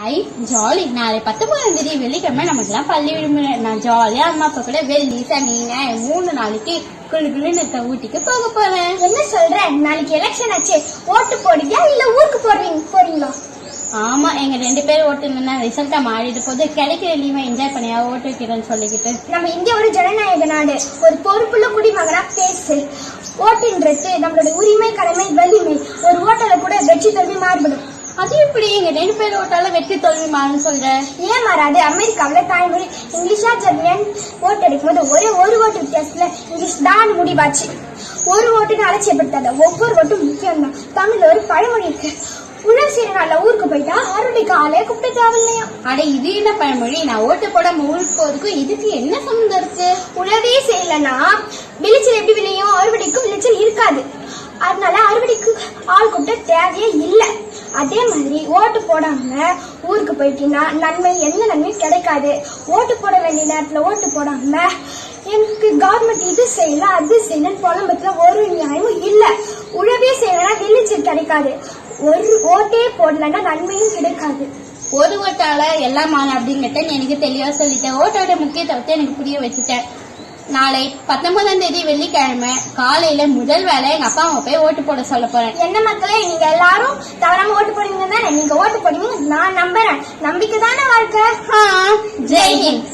ஐ jolly. நாளை 19ஆம் தேதி வெள்ளிக்கிழமை நமக்குலாம் பள்ளி விடுமுறை. நான் ஜாலியா அம்மா அப்பா கூட வெள்ளி சனி 3 நாளைக்கு குழுக்குழுன்னு ஊட்டிக்கு போக போறேன். என்ன சொல்ற? நாளைக்கு எலெக்ஷன் ஆச்சு, ஓட்டு போடுவியா இல்ல ஊருக்கு போறீங்களா? ஆமா, எங்க 2 பேர் ஓட்டுனா ரிசல்ட்டா மாறிட்டு போது கிடைக்கிற லீவை என்ஜாய் பண்ணியா ஓட்டு வைக்கிறேன்னு சொல்லிக்கிட்டு. நம்ம இந்தியா ஒரு ஜனநாயக நாடு, ஒரு பொறுப்புள்ள குடிமகனா பேசு. ஓட்டுன்றது நம்மளோட உரிமை, கடமை, வலிமை. ஒரு ஓட்டல கூட வெற்றி தோல்வி மாறுபடும். அது இப்படி எங்க 2 பேர் ஓட்டால வெற்றி தோல்வி மாறுன்னு சொல்ற? ஏன் மாறாது? அமெரிக்காவில தாய்மொழி இங்கிலீஷா ஜெர்மன் ஓட்டு எடுக்கும் போது ஒரே ஒரு ஓட்டு வித்தியாசத்துல இங்கிலீஷ் தான் முடிவாச்சு. ஒரு ஓட்டுன்னு அலட்சியப்படுத்தாத, ஒவ்வொரு ஓட்டும் முக்கியம் தான். தமிழ்ல ஒரு பழமொழி இருக்கு, உழவு செய்யற நாள்ல ஊருக்கு போயிட்டா அறுவடைக்கு ஆளே கூப்பிட்டு தேவையில்லையா? அட இது என்ன பழமொழி? நான் ஓட்டு போடாம ஊருக்கு போறதுக்கும் இதுக்கு என்ன சம்பந்தம் இருக்கு? உழவே செய்யலன்னா விளைச்சல் எப்படி விளையும்? அறுவடைக்கும் விளைச்சல் இருக்காது. அதனால அறுவடைக்கு ஆள் கூப்பிட்ட தேவையே இல்லை. அதே மாதிரி ஓட்டு போடாம ஊருக்கு போயிட்டீங்கன்னா நன்மை எந்த நன்மையும் கிடைக்காது. ஓட்டு போட வேண்டிய நேரத்துல ஓட்டு போடாம எனக்கு கவர்மெண்ட் இது செய்யல அது செய்யலன்னு புலம்பத்துல ஒரு நியாயமும் இல்ல. உழவே செய்யலன்னா விளைச்சல் கிடைக்காது. ஒரு ஓட்டே போடலன்னா நன்மையும் கிடைக்காது. ஒரு ஓட்டால எல்லாம் மாறும் அப்படிங்கிட்ட நீ எனக்கு தெளிவா சொல்லிட்டேன். ஓட்டோட முக்கியத்துவத்தை எனக்கு புரிய வச்சுட்டேன். நாளை 19ஆம் தேதி வெள்ளிக்கிழமை காலையில முதல் வேலை எங்க அப்பா அம்மா போய் ஓட்டு போட சொல்ல போறேன். என்ன மக்களே, நீங்க எல்லாரும் தவறாம ஓட்டு போடுவீங்க தானே? நீங்க ஓட்டு போடுவீங்க நான் நம்புறேன். நம்பிக்கை தானே வாழ்க்கை. ஜெய் ஹிந்த்.